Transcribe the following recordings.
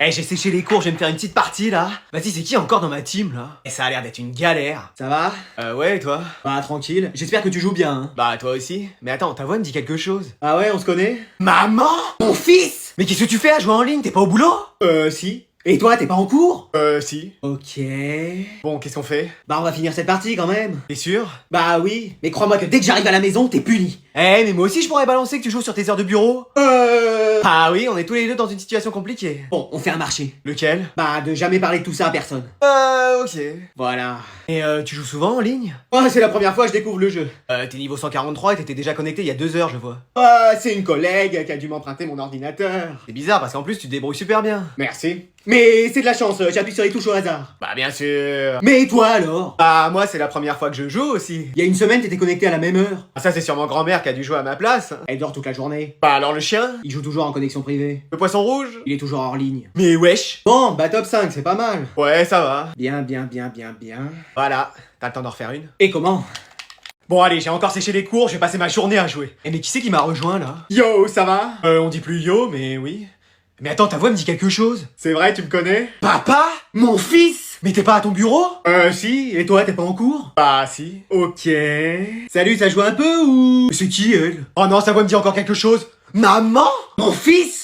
Eh, j'ai séché les cours, je vais me faire une petite partie là. Vas-y, c'est qui encore dans ma team là? Et ça a l'air d'être une galère. Ça va? Ouais, et toi? Bah tranquille, j'espère que tu joues bien, hein. Bah, toi aussi. Mais attends, ta voix me dit quelque chose. Ah ouais, on se connaît? Maman? Mon fils? Mais qu'est-ce que tu fais à jouer en ligne? T'es pas au boulot? Si. Et toi, t'es pas en cours? Si. Ok. Bon, qu'est-ce qu'on fait? Bah on va finir cette partie quand même. T'es sûr? Bah oui, mais crois-moi que dès que j'arrive à la maison, t'es puni. Eh, mais moi aussi je pourrais balancer que tu joues sur tes heures de bureau. Ah oui, on est tous les deux dans une situation compliquée. Bon, on fait un marché. Lequel? Bah de jamais parler de tout ça à personne. Ok. Voilà. Et tu joues souvent en ligne? Oh, c'est la première fois que je découvre le jeu. T'es niveau 143 et t'étais déjà connecté il y a 2 heures, je vois. C'est une collègue qui a dû m'emprunter mon ordinateur. C'est bizarre parce qu'en plus tu te débrouilles super bien. Merci. Mais c'est de la chance, j'appuie sur les touches au hasard. Bah bien sûr. Mais toi alors? Bah moi c'est la première fois que je joue aussi. Il y a une semaine, t'étais connecté à la même heure. Ah ça c'est sûrement grand-mère qui a dû jouer à ma place. Elle dort toute la journée. Bah alors le chien? Il joue toujours en connexion privée. Le poisson rouge? Il est toujours hors ligne. Mais wesh. Bon, bah top 5, c'est pas mal. Ouais ça va. Bien. Voilà, t'as le temps d'en refaire une? Et comment? Bon allez, j'ai encore séché les cours, je vais passer ma journée à jouer. Eh mais qui c'est qui m'a rejoint là? Yo, ça va? On dit plus yo, mais oui. Mais attends, ta voix me dit quelque chose. C'est vrai, tu me connais? Papa? Mon fils? Mais t'es pas à ton bureau? Si, et toi, t'es pas en cours? Bah si. Ok. Salut, ça joue un peu ou? C'est qui elle? Oh non, sa voix me dit encore quelque chose. Maman? Mon fils?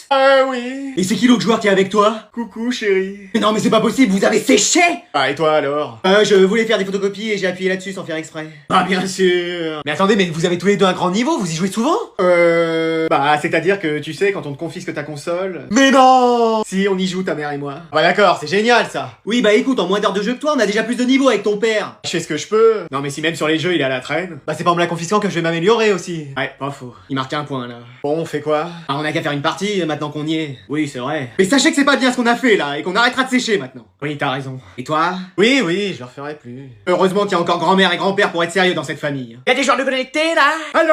Oui. Et c'est qui l'autre joueur qui est avec toi? Coucou chérie. Mais non, mais c'est pas possible, vous avez séché! Ah et toi alors? Je voulais faire des photocopies et j'ai appuyé là-dessus sans faire exprès. Ah, bien sûr! Mais attendez, mais vous avez tous les deux un grand niveau, vous y jouez souvent? Bah, c'est-à-dire que tu sais, quand on te confisque ta console. Mais non! Si, on y joue, ta mère et moi. Ah bah d'accord, c'est génial ça. Oui, bah écoute, en moins d'heures de jeu que toi, on a déjà plus de niveau avec ton père. Je fais ce que je peux. Non, mais si même sur les jeux, il est à la traîne. Bah c'est pas en me la confisquant que je vais m'améliorer aussi. Ouais, pas faux. Il marque un point là. Bon, on fait quoi? Ah, on a qu'à faire une partie maintenant qu'on y est. Oui, c'est vrai. Mais sachez que c'est pas bien ce qu'on a fait là et qu'on arrêtera de sécher maintenant. Oui, t'as raison. Et toi? Oui, je le referai plus. Heureusement qu'il y a encore grand-mère et grand-père pour être sérieux dans cette famille. Y'a des joueurs de connectés là? Allô?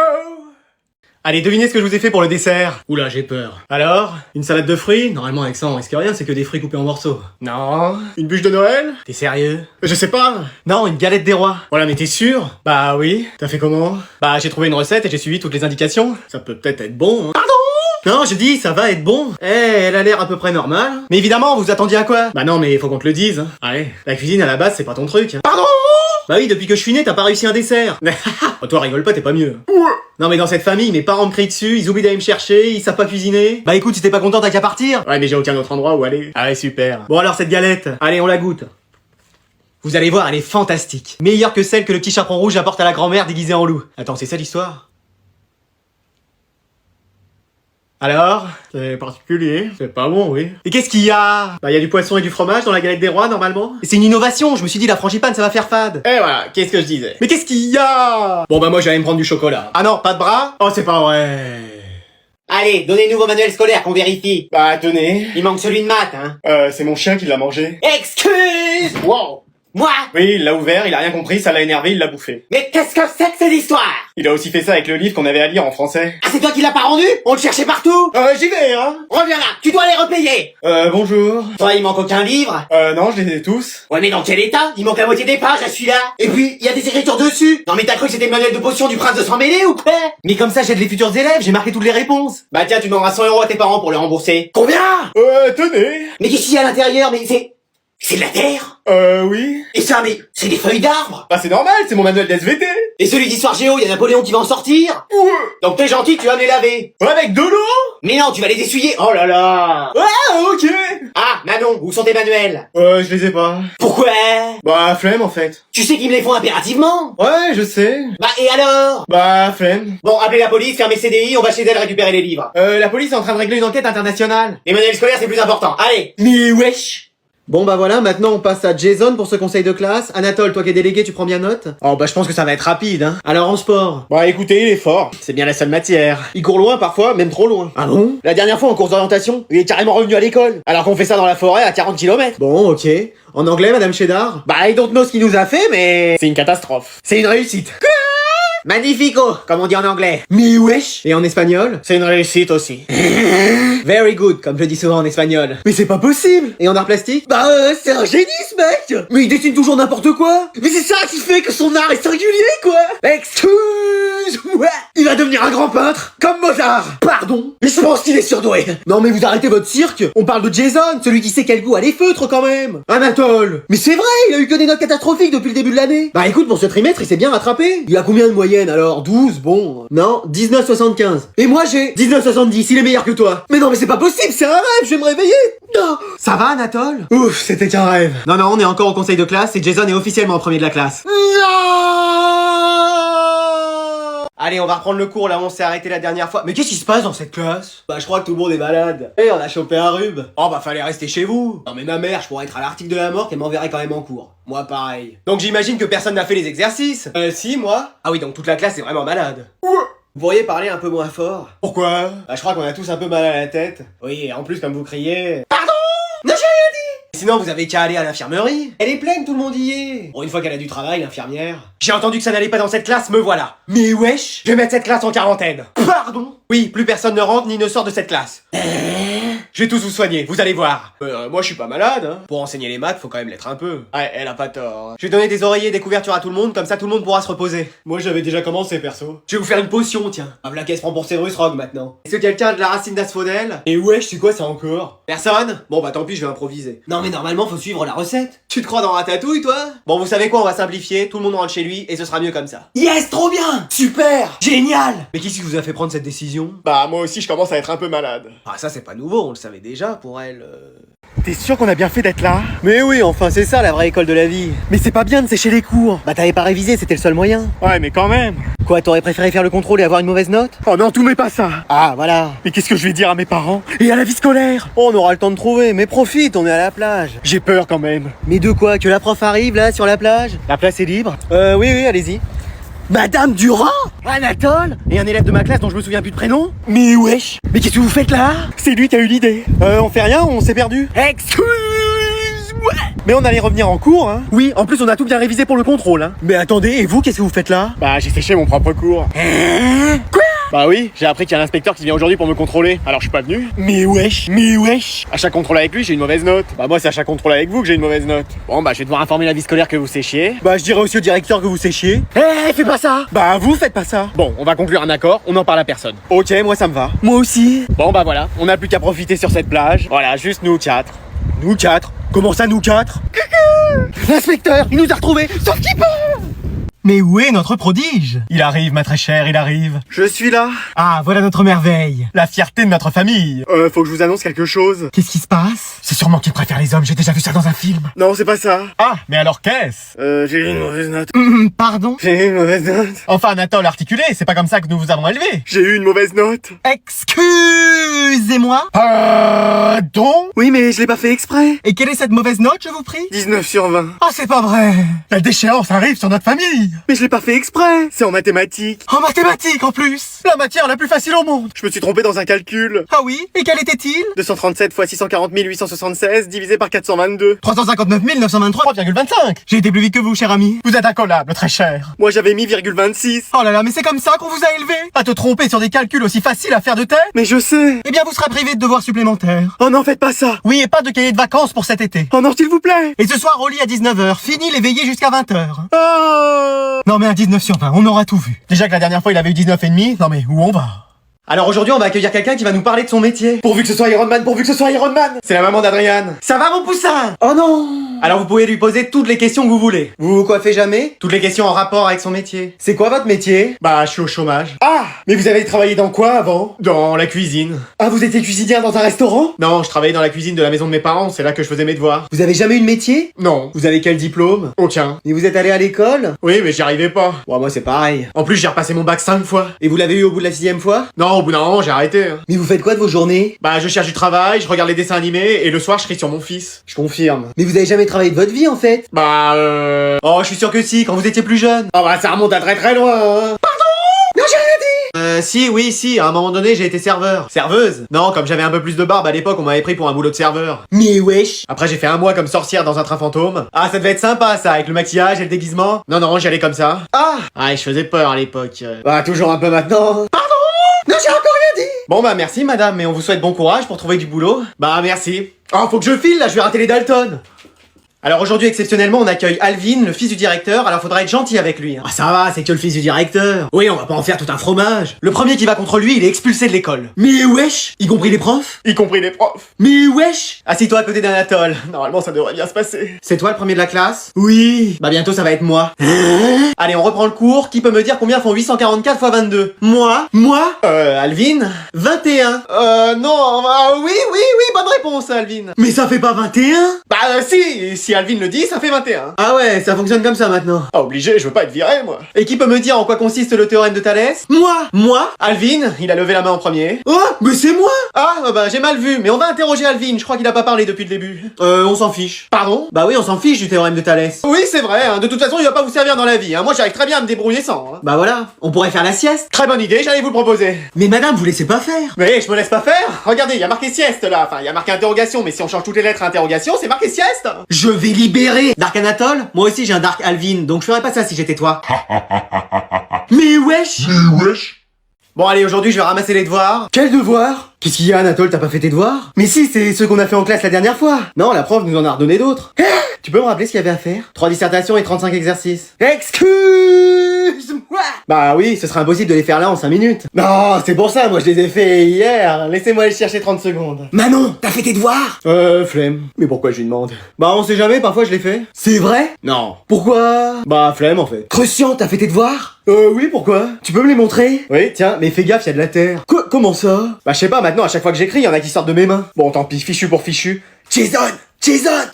Allez, devinez ce que je vous ai fait pour le dessert. Oula, j'ai peur. Alors? Une salade de fruits? Normalement, avec ça, on risque rien, c'est que des fruits coupés en morceaux. Non. Une bûche de Noël? T'es sérieux? Je sais pas. Non, une galette des rois. Voilà, mais t'es sûr? Bah oui. T'as fait comment? Bah j'ai trouvé une recette et j'ai suivi toutes les indications. Ça peut peut-être être bon, hein. Non, je dis, ça va être bon. Elle a l'air à peu près normale. Mais évidemment, vous attendiez à quoi? Bah non, mais faut qu'on te le dise. Hein. Allez, la cuisine à la base, c'est pas ton truc. Hein. Pardon? Bah oui, depuis que je suis né, t'as pas réussi un dessert. Oh, toi, rigole pas, t'es pas mieux. Non, mais dans cette famille, mes parents me crient dessus, ils oublient d'aller me chercher, ils savent pas cuisiner. Bah écoute, si t'es pas content, t'as qu'à partir. Ouais, mais j'ai aucun autre endroit où aller. Ah ouais, super. Bon, alors cette galette, allez, on la goûte. Vous allez voir, elle est fantastique. Meilleure que celle que le petit chaperon rouge apporte à la grand-mère déguisée en loup. Attends, c'est ça l'histoire? Alors? C'est particulier. C'est pas bon, oui. Et qu'est-ce qu'il y a? Bah, y a du poisson et du fromage dans la galette des rois, normalement. C'est une innovation, je me suis dit la frangipane ça va faire fade. Et voilà, qu'est-ce que je disais? Mais qu'est-ce qu'il y a? Bon, bah moi, j'allais me prendre du chocolat. Ah non, pas de bras? Oh, c'est pas vrai. Allez, donnez-nous vos manuels scolaires qu'on vérifie. Bah, tenez. Il manque celui de maths, hein. C'est mon chien qui l'a mangé. Excuse! Wow. Moi? Oui, il l'a ouvert, il a rien compris, ça l'a énervé, il l'a bouffé. Mais qu'est-ce que c'est que cette histoire? Il a aussi fait ça avec le livre qu'on avait à lire en français. Ah, c'est toi qui l'as pas rendu? On le cherchait partout? J'y vais, hein. Reviens là, tu dois les repayer. Bonjour. Toi, il manque aucun livre? Non, je les ai tous. Ouais, mais dans quel état? Il manque la moitié des pages à celui-là. Et puis, il y a des écritures dessus. Non mais t'as cru que c'était le manuel de potion du prince de sang mêlé ou quoi? Mais comme ça j'aide les futurs élèves, j'ai marqué toutes les réponses. Bah tiens, tu demanderas 100 € à tes parents pour les rembourser. Combien? Tenez. Mais qu'est-ce qu'il y a à l'intérieur? Mais c'est de la terre? Oui. Et ça, mais c'est des feuilles d'arbres. Bah, c'est normal, c'est mon manuel d'SVT. Et celui d'histoire géo, il y a Napoléon qui va en sortir. Ouais. Donc t'es gentil, tu vas me les laver. Avec de l'eau. Mais non, tu vas les essuyer. Oh là là. Ok. Ah, Manon, où sont tes manuels? Je les ai pas. Pourquoi? Bah, flemme, en fait. Tu sais qu'ils me les font impérativement. Ouais, je sais. Bah et alors? Bah, flemme. Bon, appelez la police, fermez le CDI, on va chez elle récupérer les livres. La police est en train de régler une enquête internationale. Les manuels scolaires, c'est plus important. Allez. Mais wesh. Bon bah voilà, maintenant on passe à Jason pour ce conseil de classe. Anatole, toi qui es délégué, tu prends bien note? Oh bah je pense que ça va être rapide hein. Alors en sport? Bah écoutez, il est fort. C'est bien la seule matière. Il court loin parfois, même trop loin. Ah bon? La dernière fois en course d'orientation, il est carrément revenu à l'école. Alors qu'on fait ça dans la forêt à 40 km. Bon, ok. En anglais, Madame Cheddar? Bah I don't know ce qu'il nous a fait, mais... C'est une catastrophe. c'est une réussite. Magnifico, comme on dit en anglais. Mais wesh. Et en espagnol? C'est une réussite aussi. Very good, comme je dis souvent en espagnol. Mais c'est pas possible. Et en art plastique? Bah c'est un génie ce mec. Mais il dessine toujours n'importe quoi. Mais c'est ça qui fait que son art est singulier quoi. Excuse-moi. Il va devenir un grand peintre, comme Mozart. Pardon. Mais je pense qu'il est surdoué. Non mais vous arrêtez votre cirque. On parle de Jason, celui qui sait quel goût a les feutres quand même. Anatole. Mais c'est vrai, il a eu que des notes catastrophiques depuis le début de l'année. Bah écoute, pour ce trimestre il s'est bien rattrapé. Il a combien de moyenne alors? 12, bon. Non, 19,75. Et moi j'ai 19,70, il est meilleur que toi. Mais non mais c'est pas possible, c'est un rêve, je vais me réveiller. Non. Ça va, Anatole? Ouf, c'était qu'un rêve. Non, on est encore au conseil de classe et Jason est officiellement en premier de la classe. Allez, on va reprendre le cours, là on s'est arrêté la dernière fois. Mais qu'est-ce qui se passe dans cette classe? Bah je crois que tout le monde est malade. Eh, on a chopé un rhume. Oh bah fallait rester chez vous. Non mais ma mère, je pourrais être à l'article de la mort qu'elle m'enverrait quand même en cours. Moi pareil. Donc j'imagine que personne n'a fait les exercices. Si, moi. Ah oui, donc toute la classe est vraiment malade. Vous pourriez parler un peu moins fort? Pourquoi? Bah je crois qu'on a tous un peu mal à la tête. Oui, et en plus comme vous criez... Non, j'ai rien dit. Sinon vous avez qu'à aller à l'infirmerie. Elle est pleine, tout le monde y est. Bon, une fois qu'elle a du travail, l'infirmière... J'ai entendu que ça n'allait pas dans cette classe, me voilà. Mais wesh. Je vais mettre cette classe en quarantaine. Pardon. Oui, plus personne ne rentre ni ne sort de cette classe. Je vais tous vous soigner, vous allez voir. Moi je suis pas malade, hein. Pour enseigner les maths, faut quand même l'être un peu. Ouais, elle a pas tort. Je vais donner des oreillers et des couvertures à tout le monde, comme ça tout le monde pourra se reposer. Moi j'avais déjà commencé perso. Je vais vous faire une potion, tiens. Ah voilà qu'elle se prend pour Severus Rogue maintenant. Est-ce que quelqu'un a de la racine d'asphodèle? Et wesh, c'est quoi ça encore? Personne? Bon bah tant pis, je vais improviser. Non mais normalement faut suivre la recette. Tu te crois dans Ratatouille, toi? Bon, vous savez quoi, on va simplifier, tout le monde rentre chez lui et ce sera mieux comme ça. Yes, trop bien. Super. Génial. Mais qu'est-ce qui vous a fait prendre cette décision? Bah moi aussi je commence à être un peu malade. Ah ça c'est pas nouveau, on le savait déjà pour elle. T'es sûr qu'on a bien fait d'être là? Mais oui, enfin c'est ça la vraie école de la vie. Mais c'est pas bien de sécher les cours. Bah t'avais pas révisé, c'était le seul moyen. Ouais mais quand même. Quoi, t'aurais préféré faire le contrôle et avoir une mauvaise note? Oh non, tout mais pas ça. Ah voilà. Mais qu'est-ce que je vais dire à mes parents? Et à la vie scolaire? Oh, on aura le temps de trouver, mais profite, on est à la plage. J'ai peur quand même. Mais de quoi? Que la prof arrive là sur la plage? La place est libre? Oui, allez-y. Madame Durand? Anatole? Et un élève de ma classe dont je me souviens plus de prénom? Mais wesh. Mais qu'est-ce que vous faites là? C'est lui qui a eu l'idée. On fait rien, on s'est perdu. Excuse-moi. Mais on allait revenir en cours, hein. Oui, en plus on a tout bien révisé pour le contrôle, hein. Mais attendez, et vous, qu'est-ce que vous faites là? Bah j'ai séché mon propre cours. Quoi? Bah oui, j'ai appris qu'il y a l'inspecteur qui vient aujourd'hui pour me contrôler, alors je suis pas venu. Mais wesh. À chaque contrôle avec lui, j'ai une mauvaise note. Bah moi c'est à chaque contrôle avec vous que j'ai une mauvaise note. Bon bah je vais devoir informer la vie scolaire que vous séchiez. Bah je dirais aussi au directeur que vous séchiez. Fais pas ça. Bah vous faites pas ça. Bon, on va conclure un accord, on n'en parle à personne. Ok, moi ça me va. Moi aussi. Bon bah voilà, on n'a plus qu'à profiter sur cette plage. Voilà, juste nous quatre. Nous quatre? Comment ça nous quatre? L'inspecteur, il nous a retrouvés, sauf qu'il peut. Mais où est notre prodige? Il arrive, ma très chère, il arrive. Je suis là. Ah, voilà notre merveille. La fierté de notre famille. Faut que je vous annonce quelque chose. Qu'est-ce qui se passe? C'est sûrement qu'il préfère les hommes, j'ai déjà vu ça dans un film. Non, c'est pas ça. Ah, mais alors qu'est-ce? J'ai eu une mauvaise note. Pardon? J'ai eu une mauvaise note. Enfin, Anatole, articulé, c'est pas comme ça que nous vous avons élevé. J'ai eu une mauvaise note. Excusez-moi? Pardon? Oui, mais je l'ai pas fait exprès. Et quelle est cette mauvaise note, je vous prie? 19 sur 20. Ah, c'est pas vrai. La déchéance arrive sur notre famille. Mais je l'ai pas fait exprès. C'est en mathématiques. En mathématiques, en plus. La matière la plus facile au monde. Je me suis trompé dans un calcul. Ah oui? Et quel était-il? 237 fois 640 876 divisé par 422. 359 923. 3,25. J'ai été plus vite que vous, cher ami. Vous êtes incollable, très cher. Moi j'avais mis 26. Oh là là, mais c'est comme ça qu'on vous a élevé? À te tromper sur des calculs aussi faciles à faire de tête? Mais je sais. Eh bien, vous serez privé de devoirs supplémentaires. Oh non, faites pas ça. Oui, et pas de cahier de vacances pour cet été. Oh non, s'il vous plaît. Et ce soir, au lit à 19h. Fini les veillées jusqu'à 20h. Oh. Non mais un 19 sur 20, on aura tout vu. Déjà que la dernière fois il avait eu 19,5. Non mais où on va? Alors aujourd'hui on va accueillir quelqu'un qui va nous parler de son métier. Pourvu que ce soit Iron Man, pourvu que ce soit Iron Man. C'est la maman d'Adriane. Ça va mon poussin? Oh non. Alors vous pouvez lui poser toutes les questions que vous voulez. Vous vous coiffez jamais? Toutes les questions en rapport avec son métier. C'est quoi votre métier? Bah je suis au chômage. Ah. Mais vous avez travaillé dans quoi avant? Dans la cuisine. Ah, vous étiez cuisinière dans un restaurant? Non, je travaillais dans la cuisine de la maison de mes parents, c'est là que je faisais mes devoirs. Vous avez jamais eu de métier? Non. Vous avez quel diplôme? Aucun. Et vous êtes allé à l'école? Oui, mais j'y arrivais pas. Ouais, moi c'est pareil. En plus j'ai repassé mon bac 5 fois. Et vous l'avez eu au bout de la 6ème fois? Non, au bout d'un moment j'ai arrêté. Hein. Mais vous faites quoi de vos journées? Bah je cherche du travail, je regarde les dessins animés et le soir je crie sur mon fils. Je confirme. Mais vous avez jamais travaillé de votre vie en fait? Bah Oh, je suis sûr que si, quand vous étiez plus jeune. Oh bah ça remonte à très très loin. Hein. Non, j'ai rien dit. Si, oui, si, à un moment donné, j'ai été serveur. Serveuse? Non, comme j'avais un peu plus de barbe à l'époque, on m'avait pris pour un boulot de serveur. Mais wesh. Après, j'ai fait un mois comme sorcière dans un train fantôme. Ah, ça devait être sympa, ça, avec le maquillage et le déguisement. Non, j'y allais comme ça. Ah, je faisais peur à l'époque. Bah, toujours un peu maintenant. Pardon. Non, j'ai encore rien dit. Bon bah merci madame, mais on vous souhaite bon courage pour trouver du boulot. Bah merci. Oh, faut que je file là, je vais rater les Dalton. Alors aujourd'hui, exceptionnellement, on accueille Alvin, le fils du directeur, alors faudra être gentil avec lui. Hein. Ah, ça va, c'est que le fils du directeur. Oui, on va pas en faire tout un fromage. Le premier qui va contre lui, il est expulsé de l'école. Mais wesh. Y compris les profs. Y compris les profs. Mais wesh. Assis-toi à côté d'Anatole. Normalement, ça devrait bien se passer. C'est toi le premier de la classe? Oui. Bah bientôt, ça va être moi. Allez, on reprend le cours. Qui peut me dire combien font 844 x 22? Moi. Alvin? 21. Non, oui, bonne réponse, Alvin. Mais ça fait pas 21? Bah si Alvin le dit, ça fait 21. Ah ouais, ça fonctionne comme ça maintenant. Ah, obligé, je veux pas être viré, moi. Et qui peut me dire en quoi consiste le théorème de Thalès? Moi. Alvin, il a levé la main en premier. Oh, mais c'est moi. Ah, bah j'ai mal vu, mais on va interroger Alvin, je crois qu'il a pas parlé depuis le début. On s'en fiche. Pardon? Bah oui, on s'en fiche du théorème de Thalès. Oui, c'est vrai, hein. De toute façon, il va pas vous servir dans la vie, hein. Moi, j'arrive très bien à me débrouiller sans. Hein. Bah voilà, on pourrait faire la sieste. Très bonne idée, j'allais vous le proposer. Mais madame, vous laissez pas faire. Mais je me laisse pas faire. Regardez, il y a marqué sieste là. Enfin, il y a marqué interrogation, mais si on change toutes les lettres à interrogation, c'est marqué sieste. Je vais libérer Dark Anatole. Moi aussi j'ai un Dark Alvin, donc je ferais pas ça si j'étais toi. Mais wesh. Bon, allez, aujourd'hui, je vais ramasser les devoirs. Quel devoir? Qu'est-ce qu'il y a, Anatole, t'as pas fait tes devoirs? Mais si, c'est ceux qu'on a fait en classe la dernière fois. Non, la prof nous en a redonné d'autres. Tu peux me rappeler ce qu'il y avait à faire? 3 dissertations et 35 exercices. Excuse-moi. Bah oui, ce serait impossible de les faire là en 5 minutes. Non, c'est pour ça, moi je les ai fait hier. Laissez-moi les chercher 30 secondes. Manon, t'as fait tes devoirs? Flemme. Mais pourquoi je lui demande? Bah on sait jamais, parfois je les fais. C'est vrai? Non. Pourquoi? Bah, flemme en fait. Crucian, t'as fait tes devoirs? Oui, pourquoi? Tu peux me les montrer? Oui, tiens, mais fais gaffe, y a de la terre. Quoi? Comment ça? Bah, je sais pas, maintenant, à chaque fois que j'écris, y en a qui sortent de mes mains. Bon, tant pis, fichu pour fichu. Jason!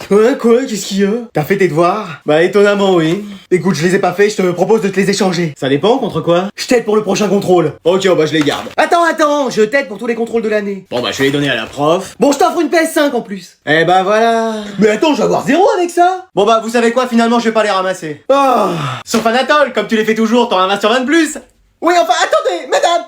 Quoi? Qu'est-ce qu'il y a? T'as fait tes devoirs? Bah, étonnamment, oui. Écoute, je les ai pas faits, je te propose de te les échanger. Ça dépend, contre quoi? Je t'aide pour le prochain contrôle. Ok, bah, je les garde. Attends, je t'aide pour tous les contrôles de l'année. Bon, bah, je vais les donner à la prof. Bon, je t'offre une PS5 en plus. Eh bah, voilà. Mais attends, je vais avoir 0 avec ça. Bon, bah, vous savez quoi, finalement, je vais pas les ramasser. Oh. Sauf Anatole, comme tu les fais toujours, t'en ramasses sur 20 de plus. Oui, enfin, attendez, mesdames!